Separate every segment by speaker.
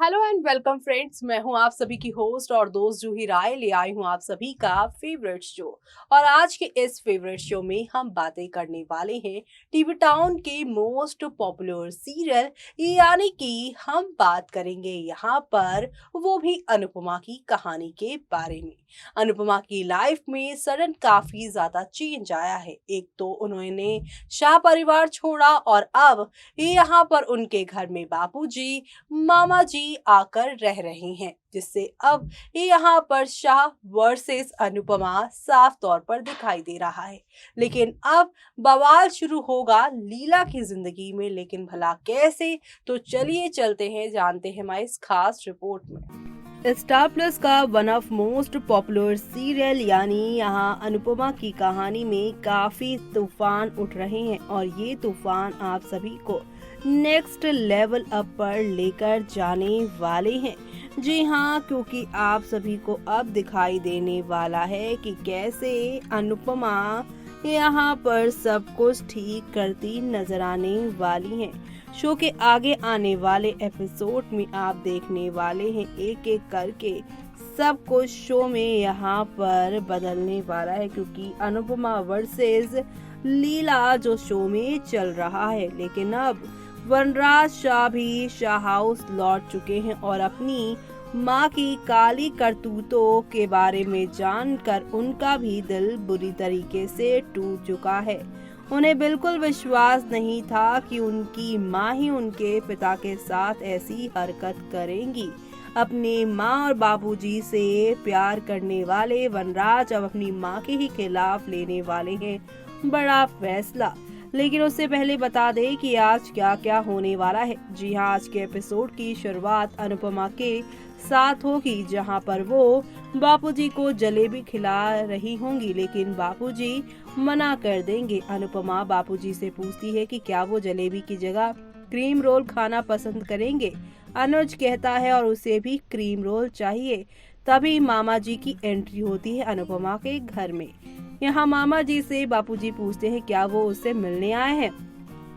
Speaker 1: Hello and welcome friends. मैं हूं आप सभी की होस्ट और दोस्त जूही राय। ले आई हूं आप सभी का फेवरेट शो। और आज के इस फेवरेट शो में हम बातें करने वाले हैं टीवी टाउन के मोस्ट पॉपुलर सीरियल, यानी कि हम बात करेंगे यहाँ पर वो भी अनुपमा की कहानी के बारे में। अनुपमा की लाइफ में सडन काफी ज्यादा चेंज आया है। एक तो उन्होंने शाह परिवार छोड़ा और अब यहाँ पर उनके घर में बापूजी, मामा जी आकर रह रहे हैं, जिससे अब यहाँ पर शाह वर्सेस अनुपमा साफ तौर पर दिखाई दे रहा है। लेकिन अब बवाल शुरू होगा लीला की जिंदगी में, लेकिन भला कैसे? तो चलिए चलते हैं, जानते हैं हमारी इस खास रिपोर्ट में। स्टार प्लस का one of most popular serial यानी यहाँ अनुपमा की कहानी में काफी तूफान उठ रहे हैं और ये तूफान आप सभी को नेक्स्ट लेवल अप पर लेकर जाने वाले हैं। जी हाँ, क्योंकि आप सभी को अब दिखाई देने वाला है कि कैसे अनुपमा यहाँ पर सब कुछ ठीक करती नजर आने वाली हैं। शो के आगे आने वाले एपिसोड में आप देखने वाले हैं एक एक करके सब कुछ शो में यहाँ पर बदलने वाला है, क्योंकि अनुपमा वर्सेस लीला जो शो में चल रहा है। लेकिन अब वनराज शाह भी शाह हाउस लौट चुके हैं और अपनी माँ की काली करतूतों के बारे में जानकर उनका भी दिल बुरी तरीके से टूट चुका है। उन्हें बिल्कुल विश्वास नहीं था कि उनकी माँ ही उनके पिता के साथ ऐसी हरकत करेंगी। अपने माँ और बाबूजी से प्यार करने वाले वनराज अब अपनी माँ के ही खिलाफ लेने वाले हैं बड़ा फैसला। लेकिन उससे पहले बता दें कि आज क्या क्या होने वाला है। जी हाँ, आज के एपिसोड की शुरुआत अनुपमा के साथ होगी, जहां पर वो बापूजी को जलेबी खिला रही होंगी, लेकिन बापूजी मना कर देंगे। अनुपमा बापूजी से पूछती है कि क्या वो जलेबी की जगह क्रीम रोल खाना पसंद करेंगे। अनुज कहता है और उसे भी क्रीम रोल चाहिए। तभी मामा जी की एंट्री होती है अनुपमा के घर में। यहाँ मामा जी से बापूजी पूछते हैं क्या वो उससे मिलने आए हैं।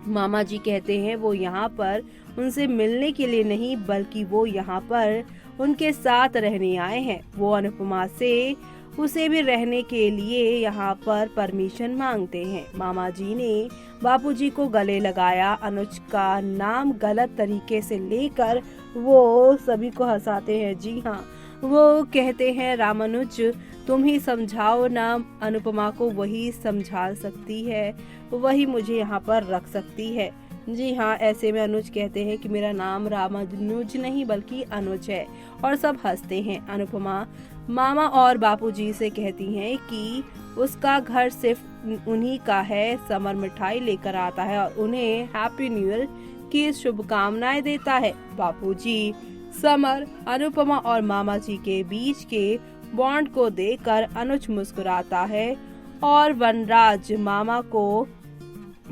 Speaker 1: मामा जी कहते हैं वो यहाँ पर उनसे मिलने के लिए नहीं, बल्कि वो यहाँ पर उनके साथ रहने आए हैं। वो अनुपमा से उसे भी रहने के लिए यहाँ पर परमिशन मांगते हैं। मामा जी ने बापूजी को गले लगाया। अनुज का नाम गलत तरीके से लेकर वो सभी को हंसाते हैं। जी हाँ, वो कहते हैं रामानुज तुम ही समझाओ ना अनुपमा को, वही समझा सकती है, वही मुझे यहाँ पर रख सकती है। जी हाँ, ऐसे में अनुज कहते हैं कि मेरा नाम रामानुज नहीं बल्कि अनुज है, और सब हंसते हैं। अनुपमा मामा और बापूजी से कहती हैं कि उसका घर सिर्फ उन्हीं का है। समर मिठाई लेकर आता है और उन्हें हैप्पी न्यू ईयर की शुभकामनाएं देता है। बापूजी समर, अनुपमा और मामा जी के बीच के बॉन्ड को देखकर अनुज मुस्कुराता है और वनराज मामा को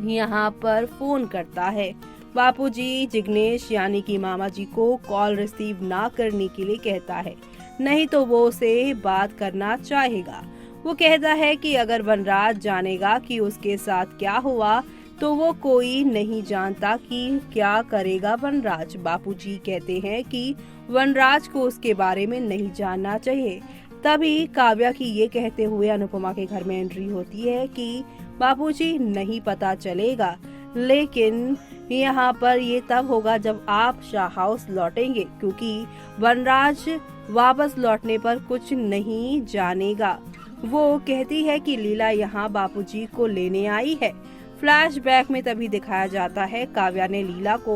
Speaker 1: यहाँ पर फोन करता है। बापूजी जिग्नेश यानी कि मामा जी को कॉल रिसीव ना करने के लिए कहता है, नहीं तो वो उसे बात करना चाहेगा। वो कहता है कि अगर वनराज जानेगा कि उसके साथ क्या हुआ तो वो कोई नहीं जानता कि क्या करेगा वनराज। बापूजी कहते हैं कि वनराज को उसके बारे में नहीं जानना चाहिए। तभी काव्या की ये कहते हुए अनुपमा के घर में एंट्री होती है कि बापूजी नहीं पता चलेगा, लेकिन यहाँ पर ये तब होगा जब आप शाह हाउस लौटेंगे, क्योंकि वनराज वापस लौटने पर कुछ नहीं जानेगा। वो कहती है कि लीला यहाँ बापूजी को लेने आई है। फ्लैशबैक में तभी दिखाया जाता है काव्या ने लीला को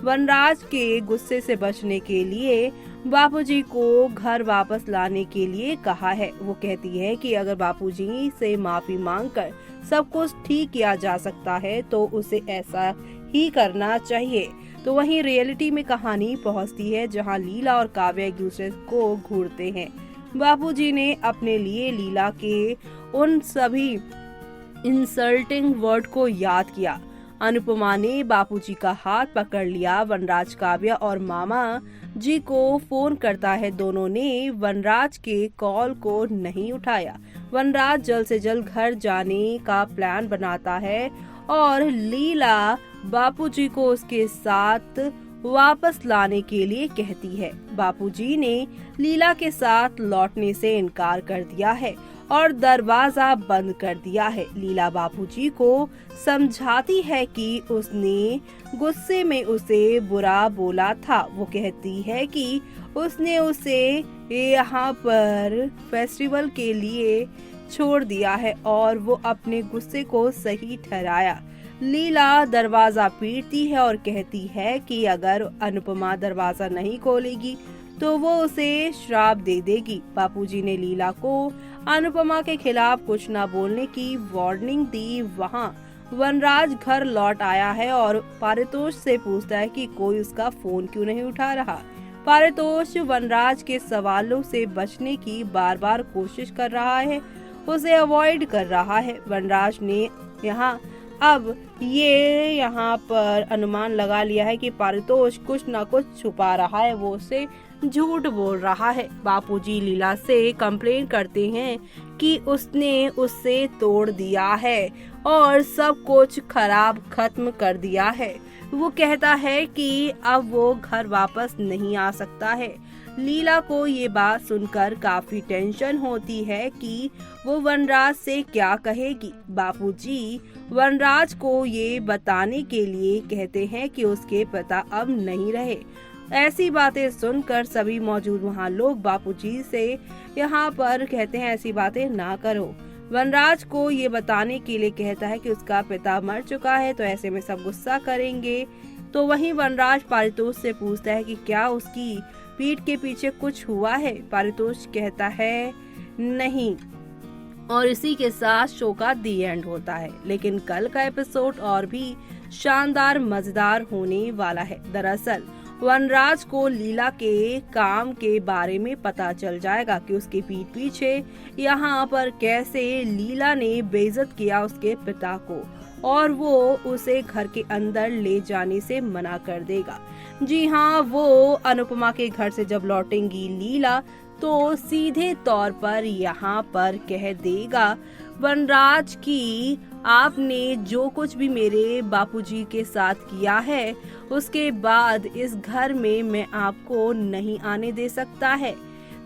Speaker 1: वनराज के गुस्से से बचने के लिए बापूजी को घर वापस लाने के लिए कहा है। वो कहती है कि अगर बापूजी से माफी मांगकर सब कुछ ठीक किया जा सकता है तो उसे ऐसा ही करना चाहिए। तो वहीं रियलिटी में कहानी पहुंचती है, जहां लीला और काव्या एक दूसरे को घूरते हैं। बापूजी ने अपने लिए लीला के उन सभी इंसल्टिंग वर्ड को याद किया। अनुपमा ने बापूजी का हाथ पकड़ लिया। वनराज काव्या और मामा जी को फोन करता है। दोनों ने वनराज के कॉल को नहीं उठाया। वनराज जल्द से जल्द घर जाने का प्लान बनाता है और लीला बापूजी को उसके साथ वापस लाने के लिए कहती है। बापूजी ने लीला के साथ लौटने से इनकार कर दिया है और दरवाजा बंद कर दिया है। लीला बापूजी को समझाती है कि उसने गुस्से में उसे बुरा बोला था। वो कहती है कि उसने उसे यहाँ पर फेस्टिवल के लिए छोड़ दिया है और वो अपने गुस्से को सही ठहराया। लीला दरवाजा पीटती है और कहती है कि अगर अनुपमा दरवाजा नहीं खोलेगी तो वो उसे श्राप दे देगी। बापूजी ने लीला को अनुपमा के खिलाफ कुछ न बोलने की वार्निंग दी। वहाँ वनराज घर लौट आया है और पारितोष से पूछता है कि कोई उसका फोन क्यों नहीं उठा रहा। पारितोष वनराज के सवालों से बचने की बार बार कोशिश कर रहा है, उसे अवॉइड कर रहा है। वनराज ने यहाँ पर अनुमान लगा लिया है कि पारितोष कुछ न कुछ छुपा रहा है, वो उसे झूठ बोल रहा है। बापूजी लीला से कंप्लेन करते हैं कि उसने उससे तोड़ दिया है और सब कुछ खराब खत्म कर दिया है। वो कहता है कि अब वो घर वापस नहीं आ सकता है। लीला को ये बात सुनकर काफी टेंशन होती है कि वो वनराज से क्या कहेगी। बापूजी वनराज को ये बताने के लिए कहते हैं कि उसके पिता अब नहीं रहे। ऐसी बातें सुनकर सभी मौजूद वहाँ लोग बापूजी से यहाँ पर कहते हैं ऐसी बातें ना करो। वनराज को ये बताने के लिए कहता है कि उसका पिता मर चुका है, तो ऐसे में सब गुस्सा करेंगे। तो वहीं वनराज पारितोष से पूछता है कि क्या उसकी पीठ के पीछे कुछ हुआ है। पारितोष कहता है नहीं, और इसी के साथ शो का दी एंड होता है। लेकिन कल का एपिसोड और भी शानदार मजेदार होने वाला है। दरअसल वनराज को लीला के काम के बारे में पता चल जाएगा कि उसके पीठ पीछे यहाँ पर कैसे लीला ने बेइज्जत किया उसके पिता को, और वो उसे घर के अंदर ले जाने से मना कर देगा। जी हाँ, वो अनुपमा के घर से जब लौटेंगी लीला तो सीधे तौर पर यहाँ पर कह देगा वनराज की आपने जो कुछ भी मेरे बापूजी के साथ किया है उसके बाद इस घर में मैं आपको नहीं आने दे सकता है।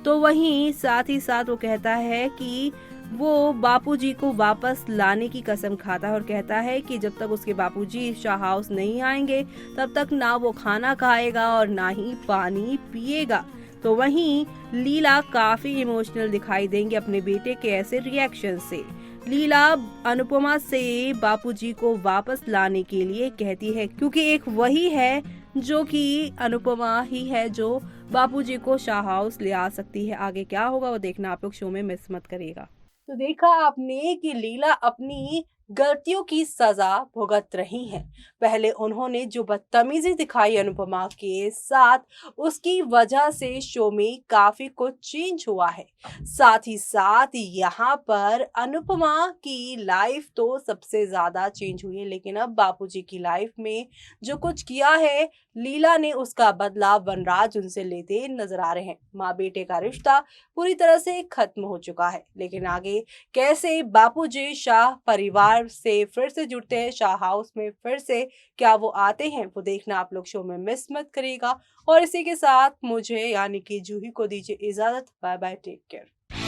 Speaker 1: तो वहीं साथ ही साथ वो कहता है कि वो बापूजी को वापस लाने की कसम खाता है और कहता है कि जब तक उसके बापूजी शाह हाउस नहीं आएंगे तब तक ना वो खाना खाएगा और ना ही पानी पिएगा। तो वहीं लीला काफी इमोशनल दिखाई देंगे अपने बेटे के ऐसे रिएक्शन से। लीला अनुपमा से बापूजी को वापस लाने के लिए कहती है, क्योंकि एक वही है जो कि अनुपमा ही है जो बापूजी को शाह हाउस ले आ सकती है। आगे क्या होगा वो देखना आप लोग शो में मिस मत करिएगा। तो देखा आपने कि लीला अपनी गलतियों की सजा भुगत रही हैं। पहले उन्होंने जो बदतमीजी दिखाई अनुपमा के साथ, उसकी वजह से शो में काफी कुछ चेंज हुआ है। साथ ही साथ यहाँ पर अनुपमा की लाइफ तो सबसे ज्यादा चेंज हुई है, लेकिन अब बापूजी की लाइफ में जो कुछ किया है लीला ने, उसका बदला वनराज उनसे लेते नजर आ रहे हैं। माँ बेटे का रिश्ता पूरी तरह से खत्म हो चुका है, लेकिन आगे कैसे बापूजी शाह परिवार से फिर से जुड़ते हैं, शाह हाउस में फिर से क्या वो आते हैं, वो देखना आप लोग शो में मिस मत करिएगा। और इसी के साथ मुझे यानी कि जूही को दीजिए इजाजत। Bye bye, take care.